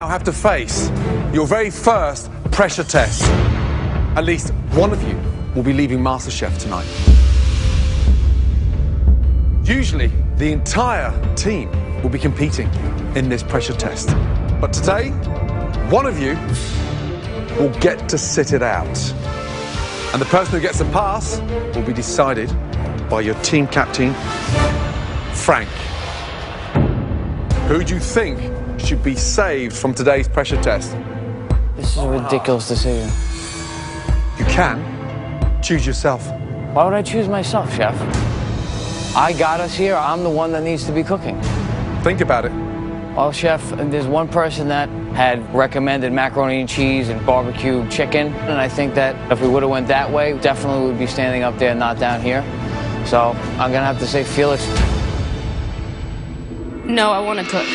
Now have to face your very first pressure test. At least one of you will be leaving MasterChef tonight. Usually, the entire team will be competing in this pressure test. But today, one of you will get to sit it out. And the person who gets a pass will be decided by your team captain, Frank. Who do you think should be saved from today's pressure test? This is a ridiculous decision. You can choose yourself. Why would I choose myself, Chef? I got us here. I'm the one that needs to be cooking. Think about it. Well, Chef, there's one person that had recommended macaroni and cheese and barbecue chicken, and I think that if we would have went that way, definitely would be standing up there, not down here. So I'm gonna have to say Felix. No, I want to cook.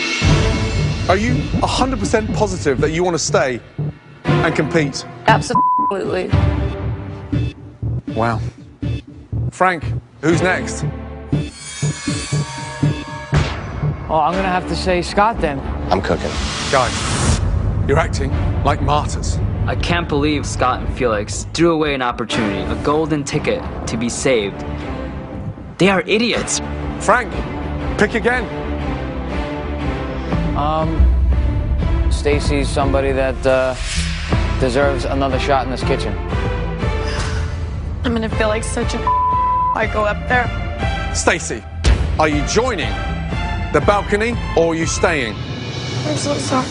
Are you 100% positive that you want to stay and compete? Absolutely. Wow. Frank, who's next? Oh, I'm gonna have to say Scott then. I'm cooking. Guys, you're acting like martyrs. I can't believe Scott and Felix threw away an opportunity, a golden ticket to be saved. They are idiots. Frank, pick again. Stacy's somebody that deserves another shot in this kitchen. I'm gonna feel like such a I go up there. Stacy, are you joining the balcony or are you staying? I'm so sorry.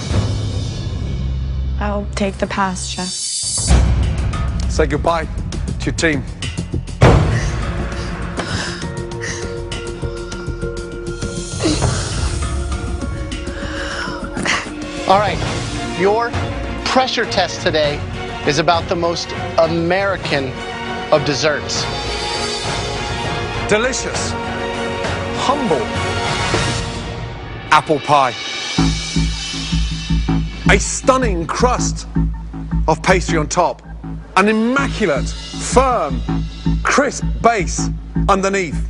I'll take the pass, Chef. Say goodbye to your team. All right, your pressure test today is about the most American of desserts. Delicious, humble apple pie. A stunning crust of pastry on top. An immaculate, firm, crisp base underneath.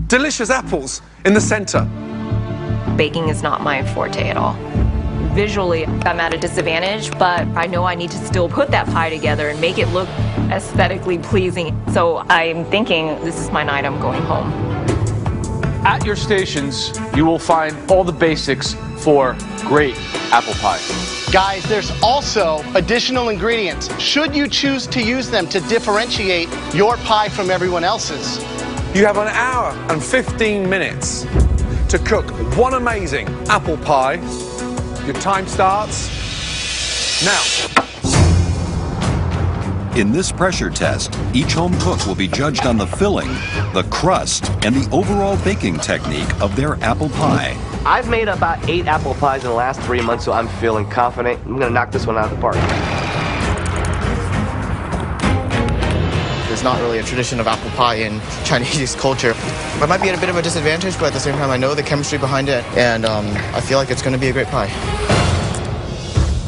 Delicious apples in the center. Baking is not my forte at all. Visually, I'm at a disadvantage, but I know I need to still put that pie together and make it look aesthetically pleasing. So I'm thinking this is my night, I'm going home. At your stations, you will find all the basics for great apple pie. Guys, there's also additional ingredients, should you choose to use them to differentiate your pie from everyone else's. You have 1 hour and 15 minutes to cook one amazing apple pie. Your time starts now. In this pressure test, each home cook will be judged on the filling, the crust, and the overall baking technique of their apple pie. I've made about 8 apple pies in the last 3 months, so I'm feeling confident. I'm gonna knock this one out of the park. There's not really a tradition of apple pie in Chinese culture. I might be at a bit of a disadvantage, but at the same time I know the chemistry behind it, and I feel like it's gonna be a great pie.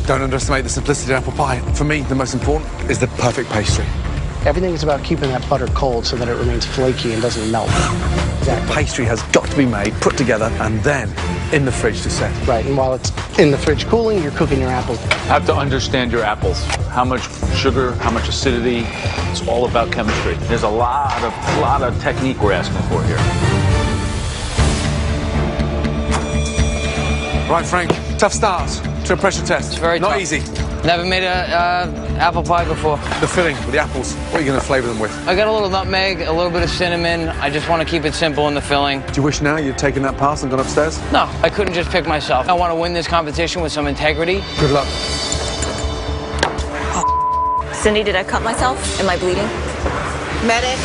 Don't underestimate the simplicity of apple pie. For me, the most important is the perfect pastry. Everything is about keeping that butter cold so that it remains flaky and doesn't melt. Exactly. Pastry has got to be made, put together, and then in the fridge to set. Right, and while it's in the fridge cooling, you're cooking your apples. Have to understand your apples. How much sugar, how much acidity. It's all about chemistry. There's a lot of technique we're asking for here. Right, Frank, tough start to a pressure test. It's very Not tough. easy. Never made a apple pie before. The filling with the apples, what are you going to flavor them with? I got a little nutmeg, a little bit of cinnamon. I just want to keep it simple in the filling. Do you wish now you'd taken that pass and gone upstairs? No, I couldn't just pick myself. I want to win this competition with some integrity. Good luck. Cindy, did I cut myself? Am I bleeding? Medic.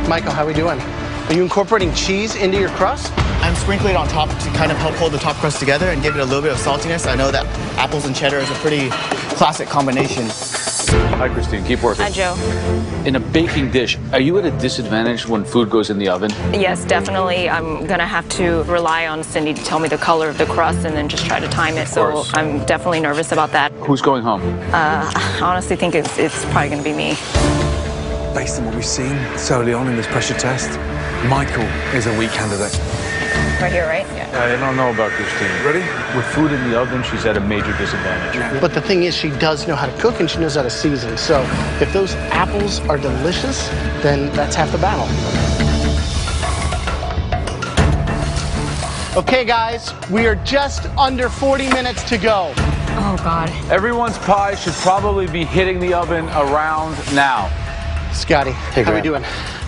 Michael, how are we doing? Are you incorporating cheese into your crust? I'm sprinkling it on top to kind of help hold the top crust together and give it a little bit of saltiness. I know that apples and cheddar is a pretty classic combination. Hi, Christine. Keep working. Hi, Joe. In a baking dish, are you at a disadvantage when food goes in the oven? Yes, definitely. I'm gonna have to rely on Cindy to tell me the color of the crust and then just try to time it. So I'm definitely nervous about that. Who's going home? I honestly think it's probably gonna be me. based on what we've seen so early on in this pressure test, Michael is a weak candidate. Right here, right? I don't know about Christine. Ready? With food in the oven, she's at a major disadvantage. But the thing is, she does know how to cook and she knows how to season. So if those apples are delicious, then that's half the battle. Okay, guys, we are just under 40 minutes to go. Oh, God. Everyone's pie should probably be hitting the oven around now. Scotty, how are we doing?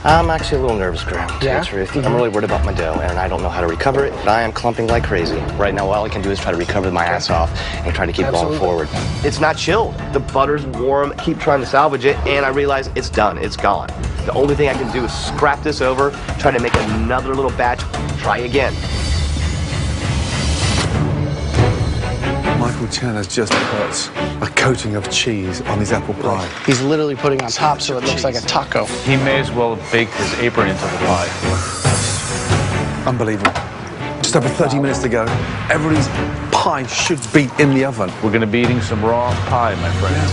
I'm actually a little nervous, Graham, to Yeah? be truth. I'm really worried about my dough, and I don't know how to recover it. But I am clumping like crazy. Right now, all I can do is try to recover my ass off and try to keep going forward. It's not chilled. The butter's warm. Keep trying to salvage it, and I realize it's done. It's gone. The only thing I can do is scrap this over, try to make another little batch, try again. Michael Chen has just put a coating of cheese on his apple pie. He's literally putting on top so it looks like a taco. He may as well have baked his apron into the pie. Unbelievable. Just over 30 minutes to go. Everybody's pie should be in the oven. We're going to be eating some raw pie, my friends.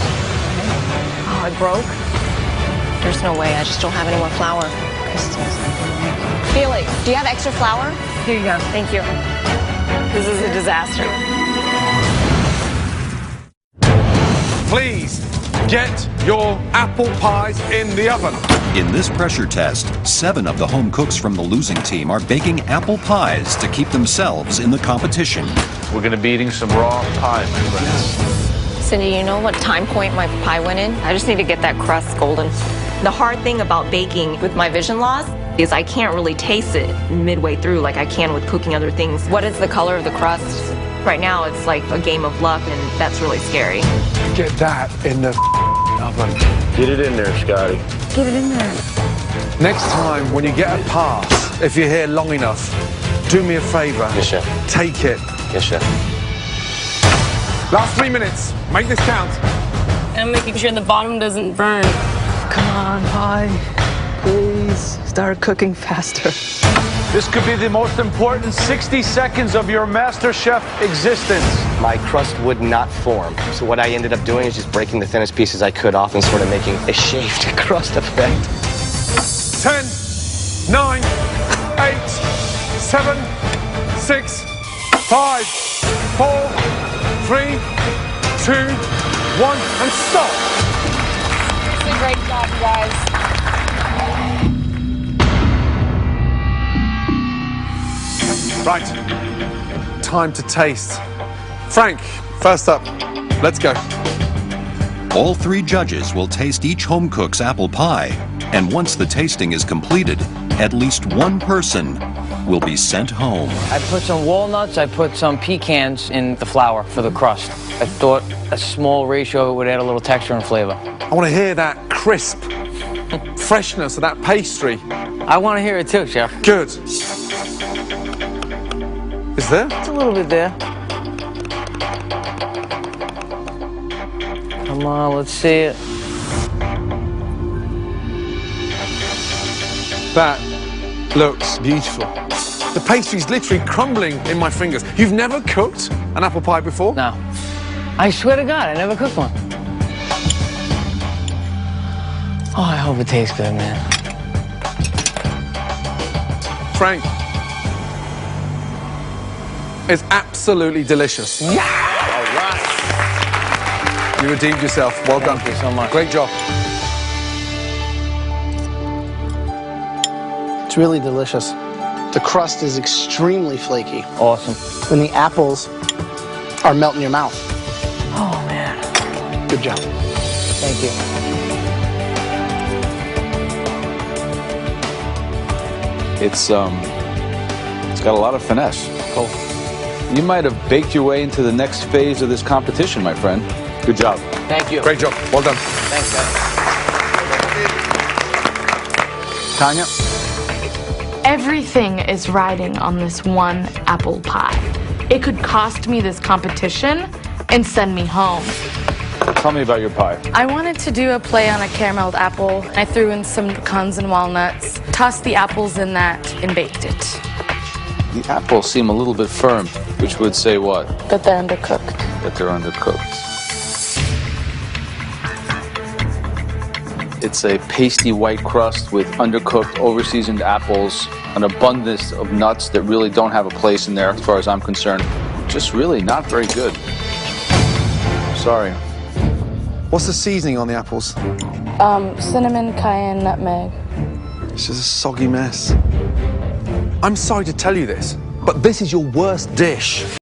Oh, it broke? There's no way. I just don't have any more flour. Felix, do you have extra flour? Here you go. Thank you. This is a disaster. Please get your apple pies in the oven. In this pressure test, 7 of the home cooks from the losing team are baking apple pies to keep themselves in the competition. We're going to be eating some raw pie, my friends. Cindy, you know what time point my pie went in? I just need to get that crust golden. The hard thing about baking with my vision loss is I can't really taste it midway through like I can with cooking other things. What is the color of the crust? Right now, it's like a game of luck, and that's really scary. Get that in the oven. Get it in there, Scotty. Get it in there. Next time, when you get a pass, if you're here long enough, do me a favor. Yes, chef. Take it. Yes, chef. Last 3 minutes. Make this count. I'm making sure the bottom doesn't burn. Come on, pie. Please start cooking faster. This could be the most important 60 seconds of your MasterChef existence. My crust would not form. So what I ended up doing is just breaking the thinnest pieces I could off and sort of making a shaved crust effect. 10, 9, 8, 7, 6, 5, 4, 3, 2, 1, and stop. It's a great job, guys. Right, time to taste. Frank, first up, let's go. All 3 judges will taste each home cook's apple pie, and once the tasting is completed, at least one person will be sent home. I put some walnuts, I put some pecans in the flour for the crust. I thought a small ratio would add a little texture and flavor. I want to hear that crisp freshness of that pastry. I want to hear it too, Chef. Good. Is there? It's a little bit there. Come on, let's see it. That looks beautiful. The pastry's literally crumbling in my fingers. You've never cooked an apple pie before? No. I swear to God, I never cooked one. Oh, I hope it tastes good, man. Frank, it's absolutely delicious. Yeah! All right. You redeemed yourself. Well done. Thank you so much. Great job. It's really delicious. The crust is extremely flaky. Awesome. And the apples are melting in your mouth. Oh, man. Good job. Thank you. It's got a lot of finesse. Cool. You might have baked your way into the next phase of this competition, my friend. Good job. Thank you. Great job. Well done. Thanks, guys. Tanya? Everything is riding on this one apple pie. It could cost me this competition and send me home. Tell me about your pie. I wanted to do a play on a carameled apple. I threw in some pecans and walnuts, tossed the apples in that, and baked it. The apples seem a little bit firm, which would say what? But they're undercooked. That they're undercooked. It's a pasty white crust with undercooked, over-seasoned apples, an abundance of nuts that really don't have a place in there as far as I'm concerned. Just really not very good. Sorry. What's the seasoning on the apples? Cinnamon, cayenne, nutmeg. It's just a soggy mess. I'm sorry to tell you this, but this is your worst dish.